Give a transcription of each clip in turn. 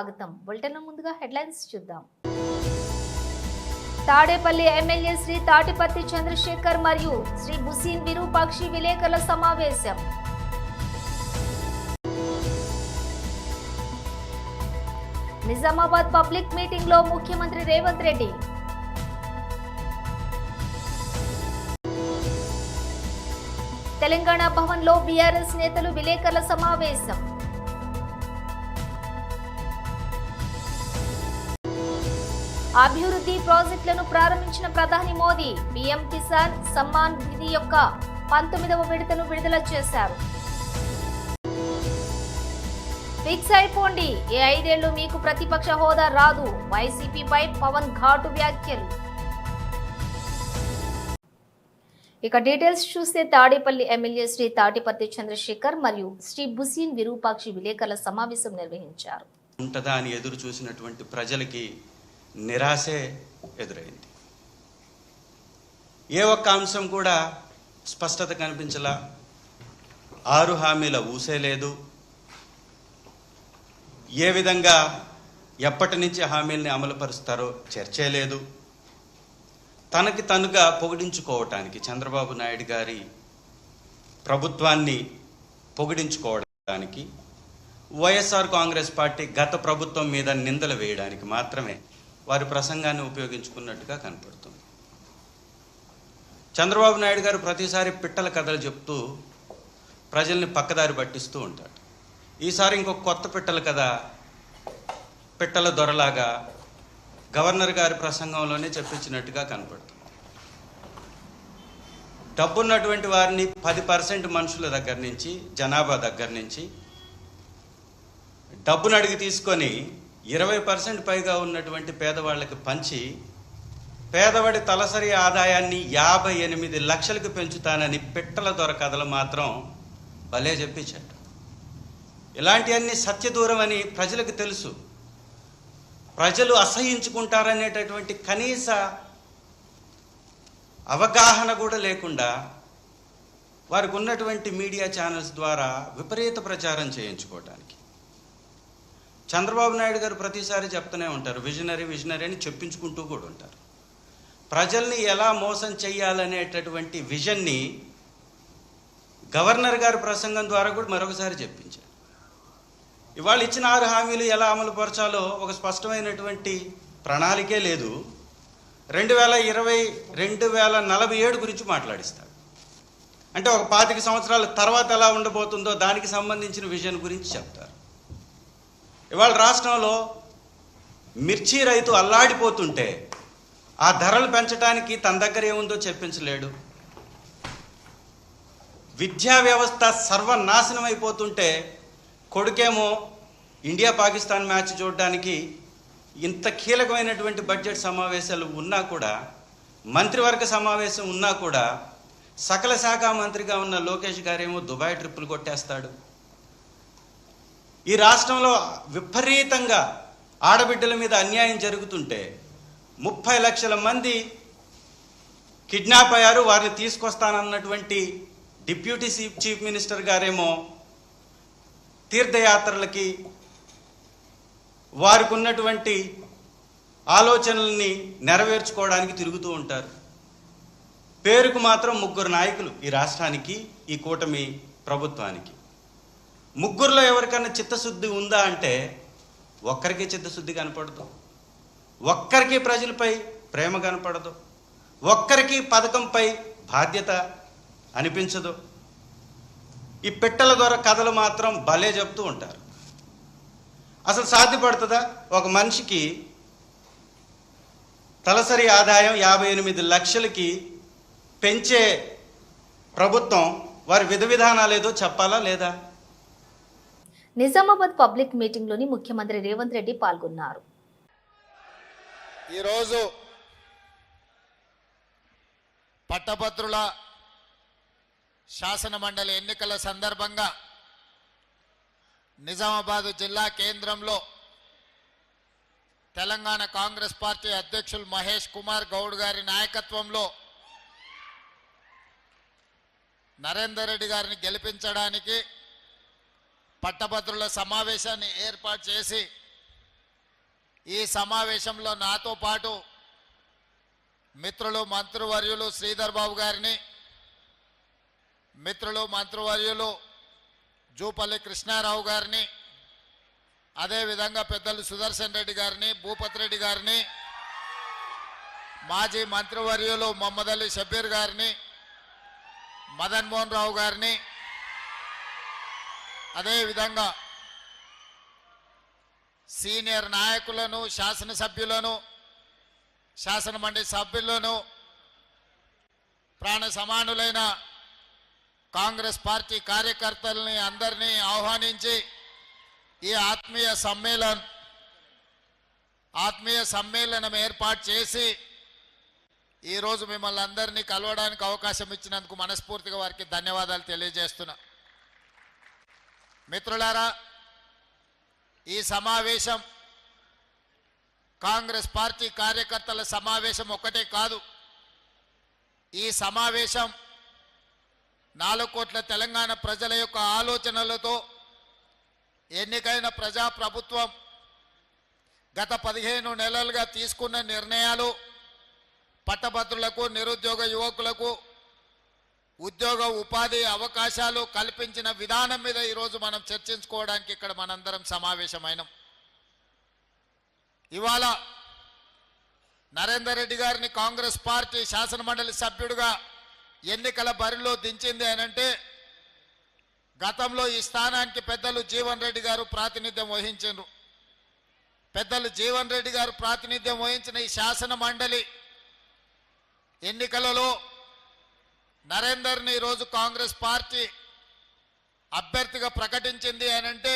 స్వాగతం. బులెటిన్ ముందుగా హెడ్లైన్స్ చూద్దాం. తాడేపల్లి ఎమ్మెల్యే శ్రీ తాటిపత్తి చంద్రశేఖర్ మరియు శ్రీ బుసీన్ విరూపాక్షి విలేకరుల సమావేశం. నిజామాబాద్ పబ్లిక్ మీటింగ్ లో ముఖ్యమంత్రి రేవంత్ రెడ్డి. తెలంగాణ భవన్ లో బీఆర్ఎస్ నేతలు విలేకరుల సమావేశం. అభివృద్ధి ప్రాజెక్టులను ప్రారంభించిన ప్రధాని మోదీ పీఎం కిసాన్ సమ్మాన్ నిధి యొక్క 19వ విడతను విడుదల చేశారు. ఫిక్స్ అయిపోండి, ఏ 5 ఏళ్లు మీకు ప్రతిపక్ష హోదా రాదు, వైసీపీపై పవన్ ఘాటు వ్యాఖ్యలు. ఇక డీటెయిల్స్ చూస్తే తాడేపల్లి ఎమ్మెల్యే శ్రీ తాటిపత్తి చంద్రశేఖర్ మరియు శ్రీ బుసీన్ విరూపాక్షి విలేకరుల సమావేశం నిర్వహించారు. ఉంటదా అని ఎదురు చూసినటువంటి ప్రజలకి నిరాశే ఎదురైంది. ఏ ఒక్క అంశం కూడా స్పష్టత కనిపించలా. 6 హామీల ఊసే లేదు. ఏ విధంగా ఎప్పటి నుంచి హామీల్ని అమలుపరుస్తారో చర్చే లేదు. తనకి తనుగా పొగిడించుకోవటానికి చంద్రబాబు నాయుడు గారి ప్రభుత్వాన్ని పొగిడించుకోవడానికి వైఎస్ఆర్ కాంగ్రెస్ పార్టీ గత ప్రభుత్వం మీద నిందలు వేయడానికి మాత్రమే వారి ప్రసంగాన్ని ఉపయోగించుకున్నట్టుగా కనపడుతుంది. చంద్రబాబు నాయుడు గారు ప్రతిసారి పిట్టల కథలు చెప్తూ ప్రజల్ని పక్కదారి పట్టిస్తూ ఉంటాడు. ఈసారి ఇంకొక కొత్త పిట్టల కథ, పిట్టల దొరలాగా గవర్నర్ గారి ప్రసంగంలోనే చెప్పించినట్టుగా కనపడుతుంది. డబ్బున్నటువంటి వారిని 10% మనుషుల దగ్గర నుంచి, జనాభా దగ్గర నుంచి డబ్బును అడిగి తీసుకొని 20% పైగా ఉన్నటువంటి పేదవాళ్ళకి పంచి పేదవాడి తలసరి ఆదాయాన్ని 58 లక్షలకు పెంచుతానని పిట్టల దొర కథలు మాత్రం భలే చెప్పించాడు. ఇలాంటివన్నీ సత్యదూరం అని ప్రజలకు తెలుసు. ప్రజలు అసహించుకుంటారనేటటువంటి కనీస అవగాహన కూడా లేకుండా వారికి ఉన్నటువంటి మీడియా ఛానల్స్ ద్వారా విపరీత ప్రచారం చేయించుకోవడానికి చంద్రబాబు నాయుడు గారు ప్రతిసారి చెప్తూనే ఉంటారు. విజనరీ అని చెప్పించుకుంటూ కూడా ఉంటారు. ప్రజల్ని ఎలా మోసం చేయాలనేటటువంటి విజన్ని గవర్నర్ గారి ప్రసంగం ద్వారా కూడా మరొకసారి చెప్పించారు. ఇవాళ ఇచ్చిన 6 హామీలు ఎలా అమలుపరచాలో ఒక స్పష్టమైనటువంటి ప్రణాళికే లేదు. 2047 గురించి మాట్లాడిస్తారు. అంటే ఒక 25 సంవత్సరాల తర్వాత ఎలా ఉండబోతుందో దానికి సంబంధించిన విజన్ గురించి చెప్తారు. ఇవాళ రాష్ట్రంలో మిర్చి రైతు అల్లాడిపోతుంటే ఆ ధరలు పెంచడానికి తన దగ్గర ఏముందో చెప్పించలేడు. విద్యా వ్యవస్థ సర్వనాశనం అయిపోతుంటే కొడుకేమో ఇండియా పాకిస్తాన్ మ్యాచ్ చూడడానికి ఇంత కీలకమైనటువంటి బడ్జెట్ సమావేశాలు ఉన్నా కూడా, మంత్రివర్గ సమావేశం ఉన్నా కూడా సకల శాఖ మంత్రిగా ఉన్న లోకేష్ గారేమో దుబాయ్ ట్రిప్పులు కొట్టేస్తాడు. ఈ రాష్ట్రంలో విపరీతంగా ఆడబిడ్డల మీద అన్యాయం జరుగుతుంటే 30 లక్షల మంది కిడ్నాప్ అయ్యారు, వారిని తీసుకొస్తానన్నటువంటి డిప్యూటీ చీఫ్ మినిస్టర్ గారేమో తీర్థయాత్రలకి వారికి ఉన్నటువంటి ఆలోచనల్ని నెరవేర్చుకోవడానికి తిరుగుతూ ఉంటారు. పేరుకు మాత్రం 3 నాయకులు ఈ రాష్ట్రానికి, ఈ కూటమి ప్రభుత్వానికి. 3లో ఎవరికన్నా చిత్తశుద్ధి ఉందా అంటే ఒక్కరికి చిత్తశుద్ధి కనపడదు, ఒక్కరికి ప్రజలపై ప్రేమ కనపడదు, ఒక్కరికి పథకంపై బాధ్యత అనిపించదు. ఈ పిట్టల ద్వారా కథలు మాత్రం భలే చెప్తూ ఉంటారు. అసలు సాధ్యపడుతుందా? ఒక మనిషికి తలసరి ఆదాయం 58 లక్షలకి పెంచే ప్రభుత్వం వారి విధానాలు ఏదో చెప్పాలా లేదా? నిజామాబాద్ పబ్లిక్ మీటింగ్ లోని ముఖ్యమంత్రి రేవంత్ రెడ్డి పాల్గొన్నారు. ఈరోజు పట్టభద్రుల శాసన మండలి ఎన్నికల సందర్భంగా నిజామాబాద్ జిల్లా కేంద్రంలో తెలంగాణ కాంగ్రెస్ పార్టీ అధ్యక్షులు మహేష్ కుమార్ గౌడ్ గారి నాయకత్వంలో నరేందర్ రెడ్డి గారిని గెలిపించడానికి పట్టభద్రుల సమావేశాన్ని ఏర్పాటు చేసి ఈ సమావేశంలో నాతో పాటు మిత్రులు మంత్రివర్యులు శ్రీధర్ బాబు గారిని, మిత్రులు మంత్రివర్యులు జూపల్లి కృష్ణారావు గారిని, అదేవిధంగా పెద్దలు సుదర్శన్ రెడ్డి గారిని, భూపత్ రెడ్డి గారిని, మాజీ మంత్రివర్యులు మొహమ్మద్ అలీ షబీర్ గారిని, మదన్ మోహన్ రావు గారిని, అదేవిధంగా సీనియర్ నాయకులను, శాసనసభ్యులను, శాసనమండలి సభ్యులను, ప్రాణ సమానులైన కాంగ్రెస్ పార్టీ కార్యకర్తల్ని అందరినీ ఆహ్వానించి ఈ ఆత్మీయ సమ్మేళనం ఏర్పాటు చేసి ఈరోజు మిమ్మల్ని అందరినీ కలవడానికి అవకాశం ఇచ్చినందుకు మనస్ఫూర్తిగా వారికి ధన్యవాదాలు తెలియజేస్తున్నా. మిత్రులారా, ఈ సమావేశం కాంగ్రెస్ పార్టీ కార్యకర్తల సమావేశం ఒక్కటే కాదు. ఈ సమావేశం 4 కోట్ల తెలంగాణ ప్రజల యొక్క ఆలోచనలతో ఎన్నికైన ప్రజాప్రభుత్వం గత 15 నెలలుగా తీసుకున్న నిర్ణయాలు, పట్టభద్రులకు, నిరుద్యోగ యువకులకు ఉద్యోగ ఉపాధి అవకాశాలు కల్పించిన విధానం మీద ఈరోజు మనం చర్చించుకోవడానికి ఇక్కడ మనందరం సమావేశమైనాం. ఇవాళ నరేందర్ రెడ్డి గారిని కాంగ్రెస్ పార్టీ శాసనమండలి సభ్యుడిగా ఎన్నికల బరిలో దించింది అనంటే గతంలో ఈ స్థానానికి పెద్దలు జీవన్ రెడ్డి గారు ప్రాతినిధ్యం వహించారు. పెద్దలు జీవన్ రెడ్డి గారు ప్రాతినిధ్యం వహించిన ఈ శాసన మండలి ఎన్నికలలో నరేందర్ని ఈరోజు కాంగ్రెస్ పార్టీ అభ్యర్థిగా ప్రకటించింది అనంటే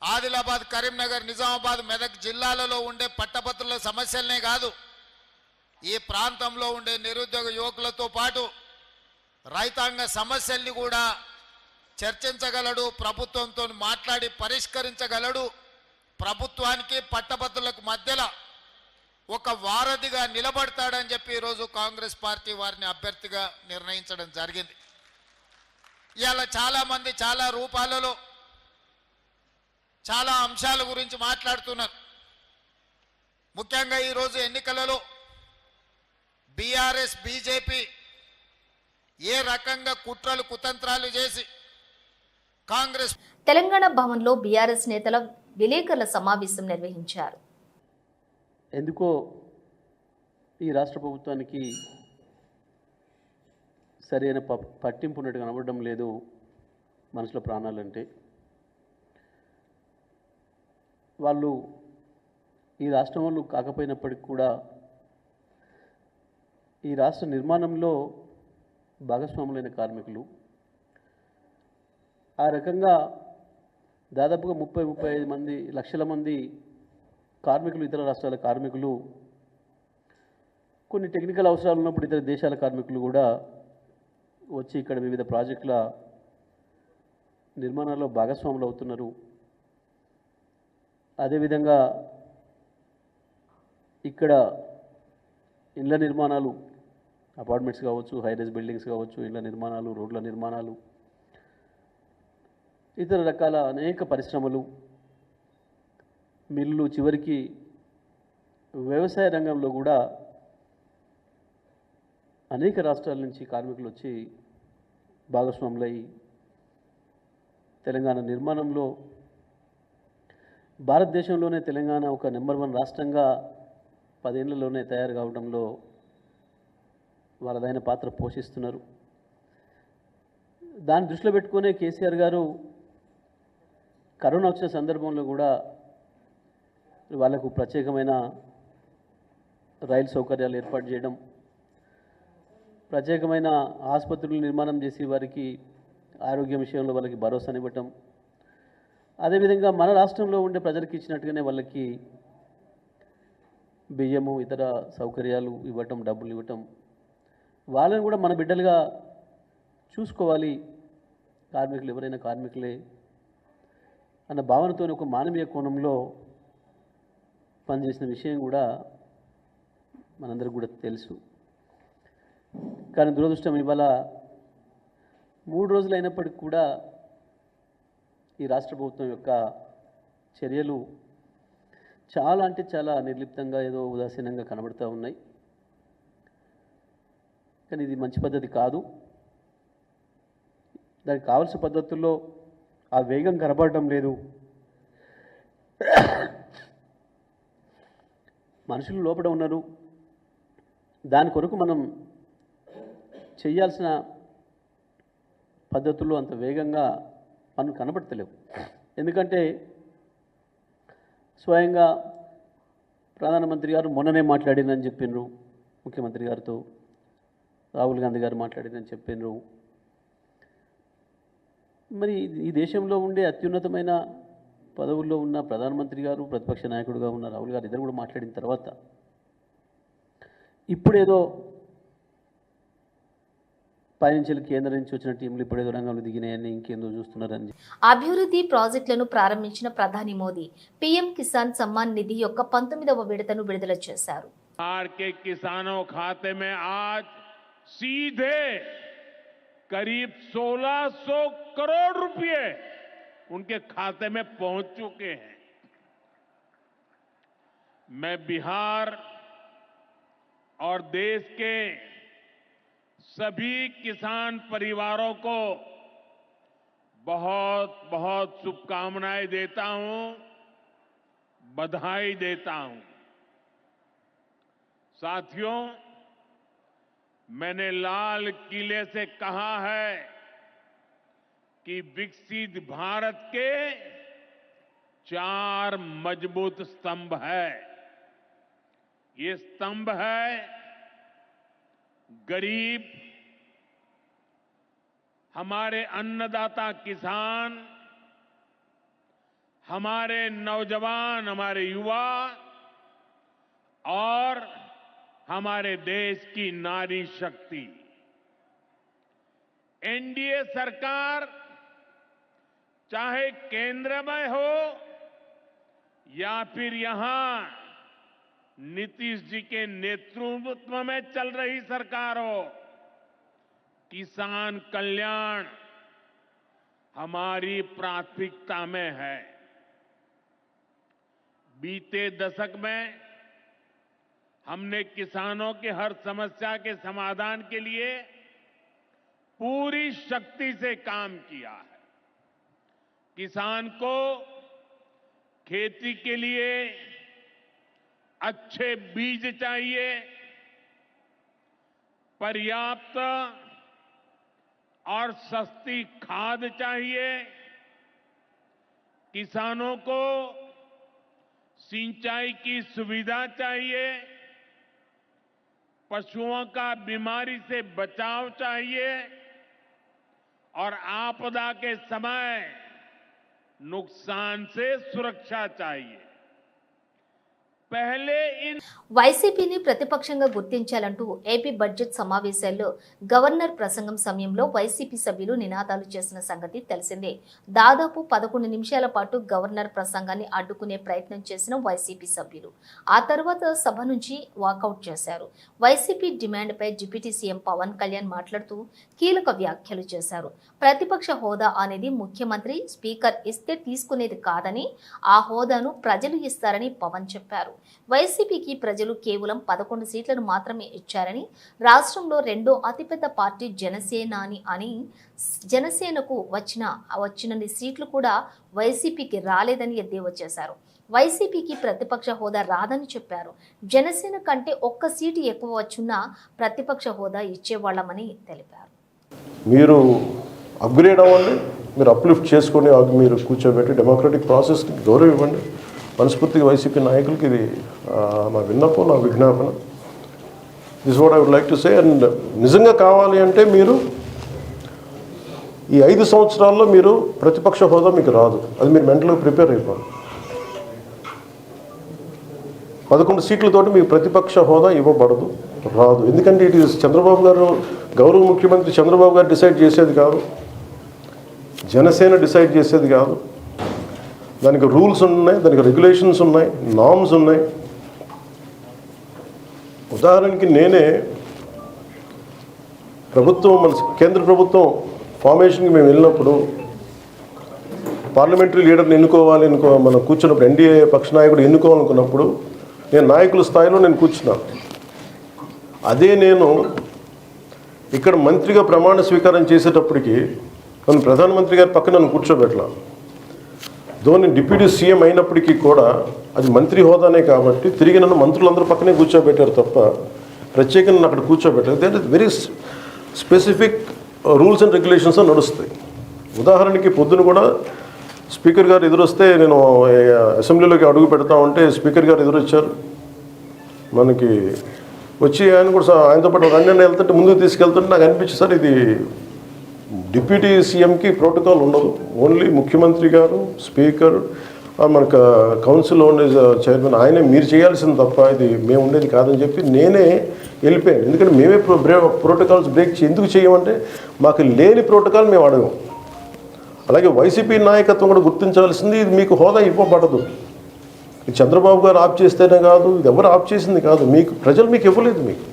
ఆదిలాబాద్, కరీంనగర్, నిజామాబాద్, మెదక్ జిల్లాలలో ఉండే పట్టభద్రుల సమస్యలనే కాదు, ఈ ప్రాంతంలో ఉండే నిరుద్యోగ యువకులతో పాటు రైతాంగ సమస్యల్ని కూడా చర్చించగలడు, ప్రభుత్వంతో మాట్లాడి పరిష్కరించగలడు, ప్రభుత్వానికి పట్టభద్రులకు మధ్యలో ఒక వారధిగా నిలబడతాడని చెప్పి ఈరోజు కాంగ్రెస్ పార్టీ వారిని అభ్యర్థిగా నిర్ణయించడం జరిగింది. ఇవాళ చాలామంది చాలా రూపాలలో చాలా అంశాల గురించి మాట్లాడుతున్నారు. ముఖ్యంగా ఈరోజు ఎన్నికలలో బీఆర్ఎస్, బీజేపీ ఏ రకంగా కుట్రలు కుతంత్రాలు చేసి కాంగ్రెస్ తెలంగాణ భవన్లో బీఆర్ఎస్ నేతల విలేకరుల సమావేశం నిర్వహించారు. ఎందుకో ఈ రాష్ట్ర ప్రభుత్వానికి సరైన పట్టింపు ఉన్నట్టు కనబడడం లేదు మనుషుల ప్రాణాలంటే. వాళ్ళు ఈ రాష్ట్రం వాళ్ళు కాకపోయినప్పటికీ కూడా ఈ రాష్ట్ర నిర్మాణంలో భాగస్వాములైన కార్మికులు. ఆ రకంగా దాదాపుగా 30-35 లక్షల మంది కార్మికులు, ఇతర రాష్ట్రాల కార్మికులు, కొన్ని టెక్నికల్ అవసరాలు ఉన్నప్పుడు ఇతర దేశాల కార్మికులు కూడా వచ్చి ఇక్కడ వివిధ ప్రాజెక్టుల నిర్మాణాల్లో భాగస్వాములు అవుతున్నారు. అదేవిధంగా ఇక్కడ ఇళ్ల నిర్మాణాలు, అపార్ట్మెంట్స్ కావచ్చు, హైరైజ్ బిల్డింగ్స్ కావచ్చు, ఇళ్ల నిర్మాణాలు, రోడ్ల నిర్మాణాలు, ఇతర రకాల అనేక పరిశ్రమలు, మిల్లు, చివరికి వ్యవసాయ రంగంలో కూడా అనేక రాష్ట్రాల నుంచి కార్మికులు వచ్చి భాగస్వాములై తెలంగాణ నిర్మాణంలో భారతదేశంలోనే తెలంగాణ ఒక నెంబర్ 1 రాష్ట్రంగా 10 ఏళ్లలోనే తయారు కావడంలో వాళ్ళదైన పాత్ర పోషిస్తున్నారు. దాన్ని దృష్టిలో పెట్టుకునే కేసీఆర్ గారు కరోనా వచ్చిన సందర్భంలో కూడా వాళ్ళకు ప్రత్యేకమైన రైలు సౌకర్యాలు ఏర్పాటు చేయడం, ప్రత్యేకమైన ఆసుపత్రులు నిర్మాణం చేసి వారికి ఆరోగ్యం విషయంలో వాళ్ళకి భరోసానివ్వటం, అదేవిధంగా మన రాష్ట్రంలో ఉండే ప్రజలకు ఇచ్చినట్టుగానే వాళ్ళకి బియ్యము, ఇతర సౌకర్యాలు ఇవ్వటం, డబ్బులు ఇవ్వటం, వాళ్ళని కూడా మన బిడ్డలుగా చూసుకోవాలి, కార్మికులు ఎవరైనా కార్మికులే అన్న భావనతో ఒక మానవీయ కోణంలో పనిచేసిన విషయం కూడా మనందరికీ కూడా తెలుసు. కానీ దురదృష్టం ఇవాళ 3 రోజులు అయినప్పటికీ కూడా ఈ రాష్ట్ర ప్రభుత్వం యొక్క చర్యలు చాలా అంటే చాలా నిర్లిప్తంగా ఏదో ఉదాసీనంగా కనబడుతూ ఉన్నాయి. కానీ ఇది మంచి పద్ధతి కాదు. దానికి కావాల్సిన పద్ధతుల్లో ఆ వేగం కనబడడం లేదు. మనుషులు లోపల ఉన్నారు. దాని కొరకు మనం చేయాల్సిన పద్ధతుల్లో అంత వేగంగా పనులు కనబడతలేవు. ఎందుకంటే స్వయంగా ప్రధానమంత్రి గారు మొన్ననే మాట్లాడిందని చెప్పిండ్రు, ముఖ్యమంత్రి గారితో రాహుల్ గాంధీ గారు మాట్లాడిందని చెప్పిండ్రు. మరి ఈ దేశంలో ఉండే అత్యున్నతమైన పదవుల్లో ఉన్న ప్రధానమంత్రి గారు, ప్రతిపక్ష నాయకుడిగా ఉన్న రాహుల్ గారు ఇద్దరు కూడా మాట్లాడిన తర్వాత ఇప్పుడేదో పైనుంచి కేంద్రం నుంచి వచ్చిన టీంలు ఇప్పుడేదో రంగంలో దిగినాయని ఇంకేందో చూస్తున్నారని. అభివృద్ధి ప్రాజెక్టులను ప్రారంభించిన ప్రధాని మోదీ పీఎం కిసాన్ సమ్మాన్ నిధి యొక్క 19వ విడతను విడుదల చేశారు. बिहार के किसानों खाते में आज सीधे करीब 1600 करोड़ रुपए उनके खाते में पहुंच चुके हैं. मैं बिहार और देश के सभी किसान परिवारों को बहुत बहुत शुभकामनाएं देता हूं, बधाई देता हूं. साथियों, मैंने लाल किले से कहा है कि विकसित भारत के 4 मजबूत स्तंभ है. ये स्तंभ है गरीब, हमारे अन्नदाता किसान, हमारे नौजवान, हमारे युवा और हमारे देश की नारी शक्ति. एनडीए सरकार चाहे केंद्र में हो या फिर यहां नीतीश जी के नेतृत्व में चल रही सरकार हो, किसान कल्याण हमारी प्राथमिकता में है. बीते दशक में हमने किसानों की हर समस्या के समाधान के लिए पूरी शक्ति से काम किया है. किसान को खेती के लिए अच्छे बीज चाहिए, पर्याप्त और सस्ती खाद चाहिए, किसानों को सिंचाई की सुविधा चाहिए, पशुओं का बीमारी से बचाव चाहिए और आपदा के समय नुकसान से सुरक्षा चाहिए. पहले इन వైసీపీని ప్రతిపక్షంగా గుర్తించాలంటూ ఏపీ బడ్జెట్ సమావేశాల్లో గవర్నర్ ప్రసంగం సమయంలో వైసీపీ సభ్యులు నినాదాలు చేసిన సంగతి తెలిసిందే. దాదాపు 11 నిమిషాల పాటు గవర్నర్ ప్రసంగాన్ని అడ్డుకునే ప్రయత్నం చేసిన వైసీపీ సభ్యులు ఆ తర్వాత సభ నుంచి వాకౌట్ చేశారు. వైసీపీ డిమాండ్పై డిప్యూటీ సీఎం పవన్ కళ్యాణ్ మాట్లాడుతూ కీలక వ్యాఖ్యలు చేశారు. ప్రతిపక్ష హోదా అనేది ముఖ్యమంత్రి, స్పీకర్ ఇస్తే తీసుకునేది కాదని, ఆ హోదాను ప్రజలు ఇస్తారని పవన్ చెప్పారు. వైసీపీకి ప్రజలు కేవలం 11 సీట్లను మాత్రమే ఇచ్చారని, రాష్ట్రంలో రెండో అతిపెద్ద పార్టీ జనసేనాని అని, జనసేనకు వచ్చినన్ని సీట్లు కూడా వైసీపీకి రాలేదని ఎద్దేవా చేశారు. వైసీపీకి ప్రతిపక్ష హోదా రాదని చెప్పారు. జనసేన కంటే 1 సీటు ఎక్కువ వచ్చున్నా ప్రతిపక్ష హోదా ఇచ్చేవాళ్లమని తెలిపారు. మీరు అప్గ్రేడ్ అవ్వండి, మీరు అప్లిఫ్ట్ చేసుకొని మీరు కూర్చోబెట్టి డెమోక్రటిక్ ప్రాసెస్కి గౌరవం ఇవ్వండి. మనస్ఫూర్తిగా వైసీపీ నాయకులకి ఇది నా విన్నపం, నా విజ్ఞాపన. This what I would like to say. And నిజంగా కావాలి అంటే మీరు ఈ 5 సంవత్సరాల్లో మీరు ప్రతిపక్ష హోదా మీకు రాదు. అది మీరు మెంటల్గా ప్రిపేర్ అయిపోవాలి. 11 సీట్లతోటి మీకు ప్రతిపక్ష హోదా ఇవ్వబడదు, రాదు. ఎందుకంటే ఇట్ ఈస్ చంద్రబాబు గారు, గౌరవ ముఖ్యమంత్రి చంద్రబాబు గారు డిసైడ్ చేసేది కాదు, జనసేన డిసైడ్ చేసేది కాదు. దానికి రూల్స్ ఉన్నాయి, దానికి రెగ్యులేషన్స్ ఉన్నాయి, నార్మ్స్ ఉన్నాయి. ఉదాహరణకి నేనే ప్రభుత్వం, మన కేంద్ర ప్రభుత్వం ఫార్మేషన్కి మేము వెళ్ళినప్పుడు పార్లమెంటరీ లీడర్ని మనం కూర్చున్నప్పుడు ఎన్డీఏ పక్ష నాయకుడు ఎన్నుకోవాలనుకున్నప్పుడు నేను నాయకుల స్థాయిలో నేను కూర్చున్నాను. అదే నేను ఇక్కడ మంత్రిగా ప్రమాణ స్వీకారం చేసేటప్పటికి నన్ను ప్రధానమంత్రి గారి పక్కన నన్ను కూర్చోబెట్టలా. ధోని డిప్యూటీ సీఎం అయినప్పటికీ కూడా అది మంత్రి హోదానే కాబట్టి తిరిగి నన్ను మంత్రులందరూ పక్కనే కూర్చోబెట్టారు తప్ప ప్రత్యేకంగా నన్ను అక్కడ కూర్చోబెట్టారు. That is very specific rules and regulations నడుస్తాయి. ఉదాహరణకి పొద్దున కూడా స్పీకర్ గారు ఎదురొస్తే నేను అసెంబ్లీలోకి అడుగు పెడతా ఉంటే స్పీకర్ గారు ఎదురొచ్చారు. మనకి వచ్చి ఆయన కూడా ఆయనతో పాటు రండి వెళ్తుంటే ముందుకు తీసుకెళ్తుంటే నాకు అనిపించింది, సార్ ఇది డిప్యూటీ సీఎంకి ప్రోటోకాల్ ఉండదు, ఓన్లీ ముఖ్యమంత్రి గారు, స్పీకర్, మనకు కౌన్సిల్లో ఉండే చైర్మన్ ఆయనే మీరు చేయాల్సింది తప్ప ఇది మేము ఉండేది కాదని చెప్పి నేనే వెళ్ళిపోయాను. ఎందుకంటే మేమే ప్రోటోకాల్స్ బ్రేక్ ఎందుకు చేయమంటే మాకు లేని ప్రోటోకాల్ మేము అడగం. అలాగే వైసీపీ నాయకత్వం కూడా గుర్తించాల్సింది, ఇది మీకు హోదా ఇవ్వబడదు. ఇది చంద్రబాబు గారు ఆప్ చేస్తేనే కాదు, ఇది ఎవరు ఆప్ చేసింది కాదు, మీకు ప్రజలు మీకు ఇవ్వలేదు. మీకు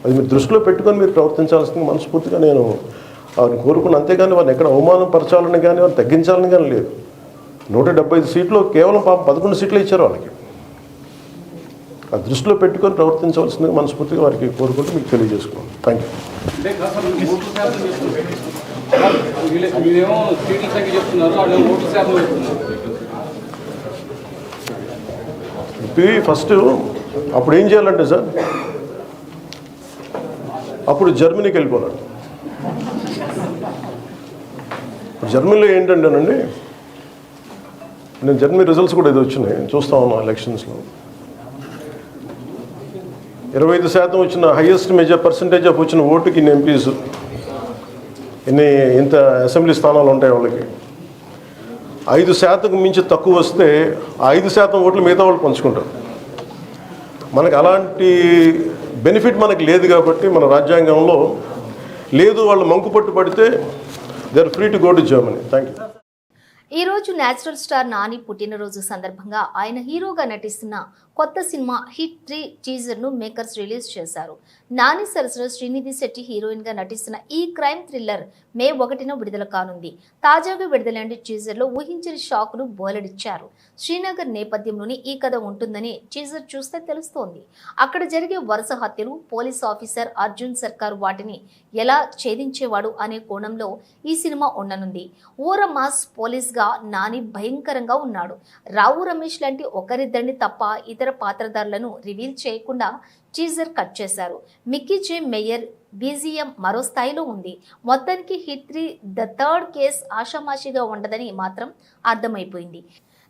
అది మీరు దృష్టిలో పెట్టుకొని మీరు ప్రవర్తించాల్సింది మనస్ఫూర్తిగా నేను వారిని కోరుకున్నాను. అంతేగాని వారిని ఎక్కడ అవమానం పరచాలని కానీ వారిని తగ్గించాలని కానీ లేదు. 175 సీట్లు కేవలం 11 సీట్లు ఇచ్చారు వాళ్ళకి. ఆ దృష్టిలో పెట్టుకొని ప్రవర్తించవలసిందిగా మనస్ఫూర్తిగా వారికి కోరుకుంటూ మీకు తెలియజేసుకున్నాను. Thank you. ఫస్ట్ అప్పుడు ఏం చేయాలంటే సార్, అప్పుడు జర్మనీకి వెళ్ళిపోవాలి. జర్మనీలో ఏంటంటేనండి, నేను జర్మనీ రిజల్ట్స్ కూడా ఇది వచ్చినాయి చూస్తా ఉన్నాను. ఎలక్షన్స్లో 25% వచ్చిన హైయెస్ట్ పర్సంటేజ్ ఆఫ్ వచ్చిన ఓటుకి ఇన్ని ఎంపీస్, ఇంత అసెంబ్లీ స్థానాలు ఉంటాయి వాళ్ళకి. 5% మించి తక్కువ వస్తే 5% ఓట్లు మిగతా వాళ్ళు పంచుకుంటారు. మనకు అలాంటి బెనిఫిట్ మనకు లేదు కాబట్టి మన రాజ్యాంగంలో లేదు. వాళ్ళు మంకుపట్టు పడితే they are free to go to Germany. Thank you. ఈ రోజు నేచురల్ స్టార్ నాని పుట్టినరోజు సందర్భంగా ఆయన హీరోగా నటిస్తున్న కొత్త సినిమా హిట్ 3 టీజర్ ను మేకర్స్ రిలీజ్ చేశారు. నాని సరసన శ్రీనిధి శెట్టి హీరోయిన్ గా నటిస్తున్న ఈ క్రైమ్ థ్రిల్లర్ మే 1న విడుదల కానుంది. తాజాగా విడుదలైన టీజర్ లో ఊహించిన షాక్ ను బోలెడిచ్చారు. శ్రీనగర్ నేపథ్యంలోని ఈ కథ ఉంటుందని టీజర్ చూస్తే తెలుస్తోంది. అక్కడ జరిగే వరుస హత్యలు, పోలీస్ ఆఫీసర్ అర్జున్ సర్కార్ వాటిని ఎలా ఛేదించేవాడు అనే కోణంలో ఈ సినిమా ఉండనుంది. ఊర మాస్ పోలీస్ గా నాని భయంకరంగా ఉన్నాడు. రావు రమేష్ లాంటి ఒకరిద్దరిని తప్ప ఇతర పాత్రధారులను రివీల్ చేయకుండా టీజర్ కట్ చేశారు. మిక్కీ జే మేయర్ బీజిఎం మరో స్థాయిలో ఉంది. మొత్తానికి హిట్ 3 ద థర్డ్ కేస్ ఆషామాషిగా ఉండదని మాత్రం అర్థమైపోయింది.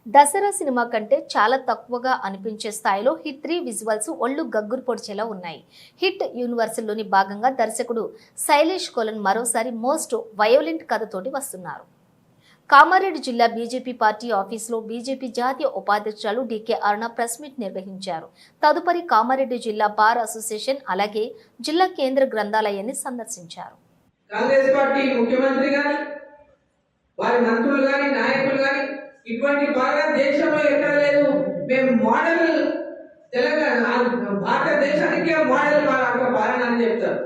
దసరా సినిమా కంటే చాలా తక్కువగా అనిపించే స్థాయిలో హిట్ 3 విజువల్స్ ఒళ్ళు గగ్గురు పొడిచేలా ఉన్నాయి. హిట్ యూనివర్సల్లోని భాగంగా దర్శకుడు శైలేష్ కోలన్ మరోసారి మోస్ట్ వయోలెంట్ కథతోటి వస్తున్నారు. కామారెడ్డి జిల్లా బీజేపీ పార్టీ ఆఫీసులో బీజేపీ జాతీయ ఉపాధ్యక్షులు డీకే అరుణ ప్రెస్ మీట్ నిర్వహించారు. తదుపరి కామారెడ్డి జిల్లా బార్ అసోసియేషన్ అలాగే జిల్లా కేంద్ర గ్రంథాలయాన్ని సందర్శించారు. కాంగ్రెస్ పార్టీ ముఖ్యమంత్రి గాని వారి మంత్రులు గాని నాయకులు గాని ఇటువంటి బాగా దేశంలో ఎక్కడ లేదు. మేము మోడల్ తెలంగాణ భారతదేశానికి మోడల్ పాలన అని చెప్తారు.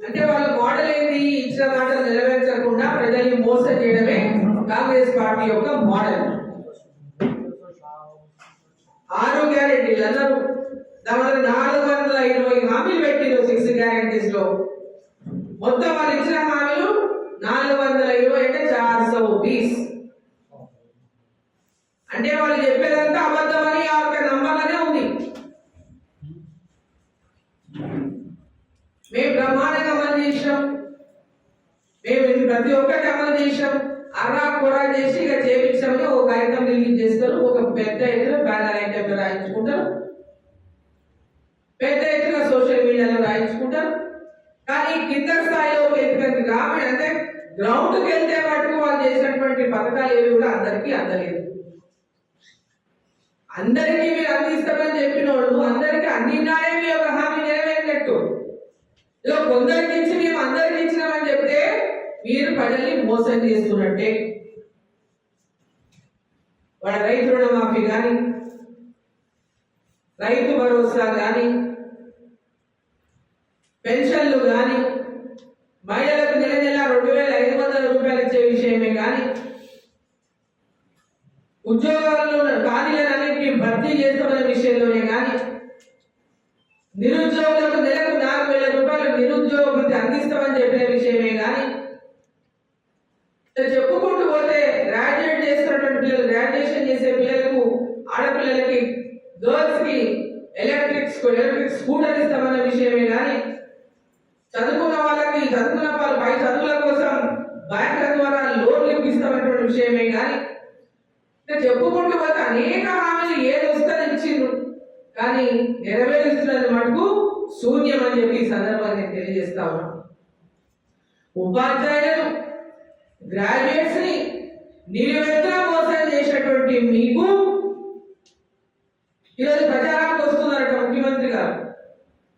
అంటే వాళ్ళ మోడల్ ఏంటి? ఇచ్చిన మాటలు నెరవేర్చకుండా ప్రజల్ని మోసం చేయడమే కాంగ్రెస్ పార్టీ యొక్క మోడల్. 6 గ్యారెంటీలు అన్నారు, దాని 420 హామీలు పెట్టిరు. 6 గ్యారెంటీస్ లో మొత్తం వాళ్ళు ఇచ్చిన హామీలు 420 అంటే 420. అంటే వాళ్ళు చెప్పేదంతా అబద్ధమని ఆ యొక్క నంబర్లనే ఉంది. మేము బ్రహ్మాండంగా అమలు చేసాం. మేము ప్రతి ఒక్కటి అమలు చేసాం. అరా కూడా చేసి ఇక చేపించామని ఒక కార్యక్రమం రిలీజ్ చేస్తారు. ఒక పెద్ద ఎత్తున బ్యానర్ ఐటెంలో రాయించుకుంటారు, పెద్ద ఎత్తున సోషల్ మీడియాలో రాయించుకుంటారు. కానీ కింద స్థాయిలో గ్రామీణ అంటే గ్రౌండ్కి వెళ్తే మటుకు వాళ్ళు చేసినటువంటి పథకాలు ఏవి కూడా అందరికీ అందలేదు. అందరికీ మీరు అందిస్తామని చెప్పినోడు అందరికీ అందినాడే మీ యొక్క హామీ నెరవేరినట్టు. ఇలా కొందరికి ఇచ్చి మేము అందరికి ఇచ్చినామని చెప్తే మీరు ప్రజల్ని మోసం చేస్తున్నట్టే. వాళ్ళ రైతు రుణమాఫీ కానీ, రైతు భరోసా కానీ, పెన్షన్లు కానీ, మహిళలకు నెల నెల 2500 రూపాయలు ఇచ్చే విషయమే కానీ, ఉద్యోగాల్లో ఖాళీలన్నింటినీ భర్తీ చేస్తామనే విషయంలోనే కానీ, నిరుద్యోగులకు నెలకు 4,000 రూపాయలు నిరుద్యోగ భృతి అందిస్తామని చెప్పిన విషయమే కానీ, చెప్పుకుంటూ పోతే గ్రాడ్యుయేట్ చేస్తున్నటువంటి పిల్లలు, గ్రాడ్యుయేషన్ చేసే పిల్లలకు, ఆడపిల్లలకి, గర్ల్స్ కి ఎలక్ట్రిక్ స్కూటర్ ఇస్తామన్న విషయమే కానీ, చదువుకున్న వాళ్ళకి చదువుకున్న వాళ్ళు పై చదువుల కోసం బ్యాంకుల ద్వారా లోన్లు ఇప్పిస్తామన్నటువంటి విషయమే కానీ, చెప్పుకుంటూ పోతే అనేక హామీలు ఏది వస్తుందని ఇచ్చిండ్రు, కానీ నెరవేరుస్తున్నది మటుకు శూన్యం అని చెప్పి ఈ సందర్భంగా నేను తెలియజేస్తా ఉన్నా. ఉపాధ్యాయులను, గ్రాడ్యుయేట్స్ ని నిలువెత్తున మోసం చేసినటువంటి మీకు ఈరోజు ప్రచారానికి వస్తున్నారట ముఖ్యమంత్రి గారు,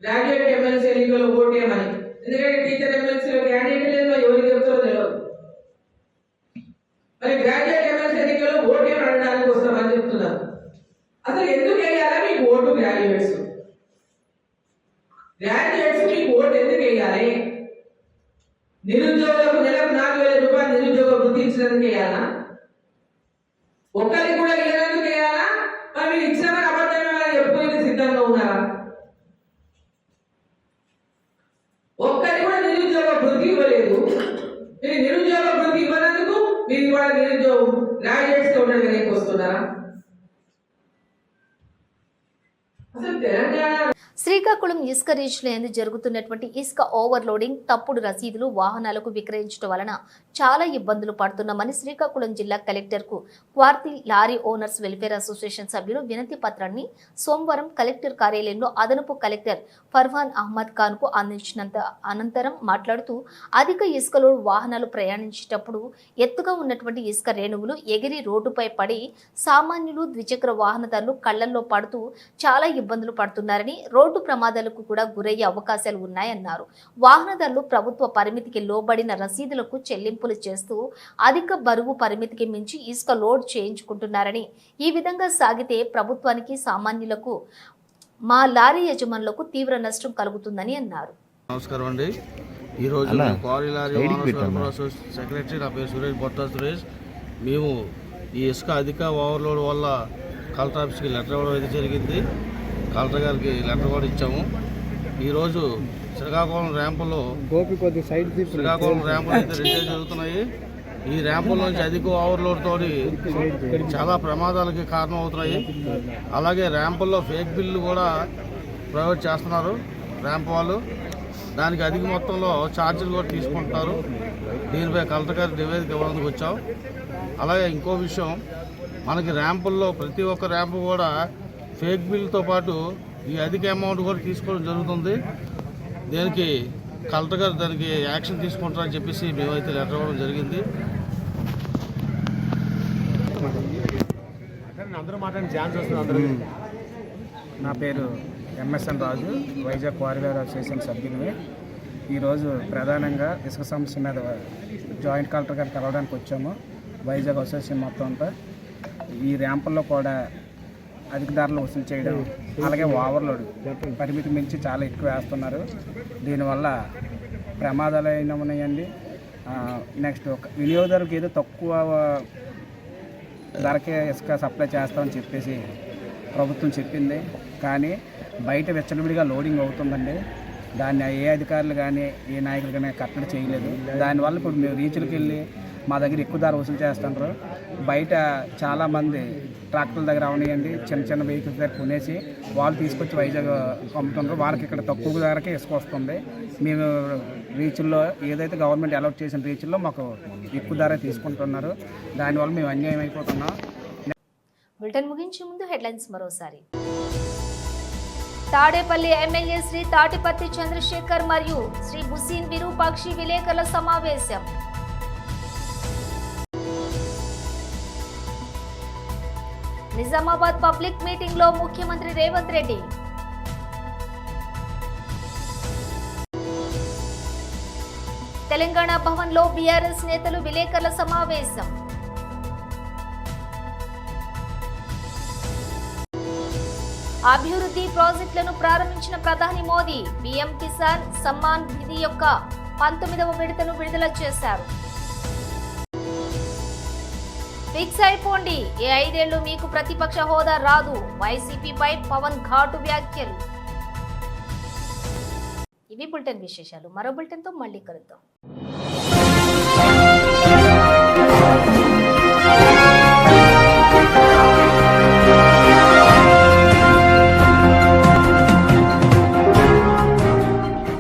గ్రాడ్యుయేట్ ఎమ్మెల్సీ ఎన్నికల్లో ఓటేయమని. ఎందుకంటే టీచర్ ఎమ్మెల్సీలో క్యాండిడేట్ లేదు, ఎవరికి చెప్తారో తెలియదు. మరి గ్రాడ్యుయేట్ ఎమ్మెల్సీ ఎన్నికల్లో ఓటేయమని అడగడానికి వస్తామని చెప్తున్నారు. అసలు ఎందుకు వేయాలి మీకు ఓటు? గ్రాడ్యుయేట్స్ మీకు ఓటు ఎందుకు వేయాలి? నిరుద్యోగులకు నెలకు 4,000 రూపాయలు నిరుద్యోగ వృత్తి ఇచ్చినందుకు వేయాలా? ఒక్కరికి కూడా ఇవ్వడానికి వేయాలా? మరి మీరు ఇచ్చిన అబద్ధమే చెప్పుకుంటే సిద్ధంగా ఉన్నారా? ఒక్కరికి కూడా నిరుద్యోగ వృత్తి ఇవ్వలేదు. మీరు నిరుద్యోగ వృత్తి ఇవ్వనందుకు మీరు కూడా నిరుద్యోగ గ్రాడ్యుయేట్స్ ఉండడానికి వస్తున్నారా? అసలు తెలంగాణ శ్రీకాకుళం ఇసుక రీచ్లో జరుగుతున్నటువంటి ఇసుక ఓవర్లోడింగ్, తప్పుడు రసీదులు వాహనాలకు విక్రయించడం వలన చాలా ఇబ్బందులు పడుతున్నామని శ్రీకాకుళం జిల్లా కలెక్టర్కు క్వార్తి లారీ ఓనర్స్ వెల్ఫేర్ అసోసియేషన్ సభ్యులు వినతి పత్రాన్ని సోమవారం కలెక్టర్ కార్యాలయంలో అదనపు కలెక్టర్ ఫర్హాన్ అహ్మద్ ఖాన్కు అందించినంత అనంతరం మాట్లాడుతూ, అధిక ఇసుకలో వాహనాలు ప్రయాణించేటప్పుడు ఎత్తుగా ఉన్నటువంటి ఇసుక రేణువులు ఎగిరి రోడ్డుపై పడి సామాన్యులు, ద్విచక్ర వాహనదారులు కళ్లల్లో పడుతూ చాలా ఇబ్బందులు పడుతున్నారని, రోడ్డు ప్రమాదాలకు కూడా గురయ్యే అవకాశాలు ఉన్నాయన్నారు. వాహనదారులు ప్రభుత్వ పరిమితికి లోబడిన రసీదులకు చెల్లింపులు చేస్తూ అధిక బరువు పరిమితికి మించి ఇసుక లోడ్ చేయించుకుంటున్నారని, ఈ విధంగా సాగితే ప్రభుత్వానికి, సామాన్యులకు, మా లారీ యజమానులకు తీవ్ర నష్టం కలుగుతుందని అన్నారు. నమస్కారం అండి. ఈరోజు క్వారీ లారీ ఓనర్స్ సెక్రటరీ, నా పేరు సురేష్, బొత్తా సురేష్. మేము ఈ ఇసుక అధిక ఓవర్లోడ్ వల్ల కలెక్టర్ ఆఫీస్కి లెటర్ ఇవ్వడం అయితే జరిగింది. కలెక్టర్ గారికి లెటర్ కూడా ఇచ్చాము. ఈరోజు శ్రీకాకుళం ర్యాంపులో అయితే 2 జరుగుతున్నాయి. ఈ ర్యాంపుల్లోంచి అధిక ఓవర్లోడ్ తోటి చాలా ప్రమాదాలకి కారణం అవుతున్నాయి. అలాగే ర్యాంపుల్లో ఫేక్ బిల్లు కూడా ప్రొవైడ్ చేస్తున్నారు ర్యాంప్ వాళ్ళు. దానికి అధిక మొత్తంలో ఛార్జీలు కూడా తీసుకుంటున్నారు. దీనిపై కలెక్టర్ గారి నివేదిక ఇవ్వడానికి వచ్చాం. అలాగే ఇంకో విషయం, మనకి ర్యాంపుల్లో ప్రతి ఒక్క ర్యాంపు కూడా ఫేక్ బిల్తో పాటు ఈ అధిక అమౌంట్ కూడా తీసుకోవడం జరుగుతుంది. దీనికి కలెక్టర్ గారు దానికి యాక్షన్ తీసుకుంటారని చెప్పేసి మేమైతే లెటర్ ఇవ్వడం జరిగింది. నా పేరు ఎంఎస్ఎన్ రాజు, వైజాగ్ క్వారీలర్ అసోసియేషన్ సభ్యుని. ఈరోజు ప్రధానంగా ఇసుక సమస్య మీద జాయింట్ కలెక్టర్ గారు కలవడానికి వచ్చాము. వైజాగ్ అసోసియేషన్ మొత్తం అంతా ఈ ర్యాంపుల్లో కూడా అధిక ధరలు వసూలు చేయడం, అలాగే ఓవర్లోడ్ పరిమితి మించి చాలా ఎక్కువ వేస్తున్నారు. దీనివల్ల ప్రమాదాలు అయినా ఉన్నాయండి. నెక్స్ట్ వినియోగదారులకు ఏదో తక్కువ ధరకే ఇసుక సప్లై చేస్తామని చెప్పేసి ప్రభుత్వం చెప్పింది, కానీ బయట విచ్చలవిడిగా లోడింగ్ అవుతుందండి. దాన్ని ఏ అధికారులు కానీ ఏ నాయకులు కానీ కట్టడి చేయలేదు. దానివల్ల ఇప్పుడు మేము రీచ్లకు వెళ్ళి మా దగ్గర ఎక్కువ ధర వసూలు చేస్తున్నారు. బయట చాలామంది ట్రాక్టర్ల దగ్గర అవనియండి, చిన్న చిన్న వెహికల్స్ దగ్గర కొనేసి వాళ్ళు తీసుకొచ్చి వైజాగ్ పంపుతున్నారు. వాళ్ళకి ఇక్కడ తక్కువ ధరకే ఇసుక వస్తుంది. మేము రీచ్ల్లో ఏదైతే గవర్నమెంట్ అలౌట్ చేసిన రీచ్ల్లో మాకు ఎక్కువ ధర తీసుకుంటున్నారు. దానివల్ల మేము అన్యాయం అయిపోతున్నాం. బులెటిన్ ముగించే ముందు హెడ్లైన్స్ మరోసారి. తాడేపల్లి ఎమ్మెల్యే శ్రీ తాటిపత్తి చంద్రశేఖర్ మరియు శ్రీ బుసీన్ విరూపాక్షి విలేకరుల సమావేశం. నిజామాబాద్ పబ్లిక్ మీటింగ్ లో ముఖ్యమంత్రి రేవంత్ రెడ్డి. తెలంగాణ భవన్ లో బీఆర్ఎస్ నేతలు విలేకరుల సమావేశం. అభివృద్ధి ప్రాజెక్టులను ప్రారంభించిన ప్రధాని మోదీ పీఎం కిసాన్ సమ్మాన్ నిధి యొక్క 19వ విడతను విడుదల చేశారు. ఫిక్స్ అయిపోండి, ఏ 5 ఏళ్లు మీకు ప్రతిపక్ష హోదా రాదు, వైసీపీపై పవన్ ఘాటు వ్యాఖ్యలు. ఇవి బులెటిన్ విశేషాలు. మరో బులెటిన్తో మళ్ళీ కలుద్దాం.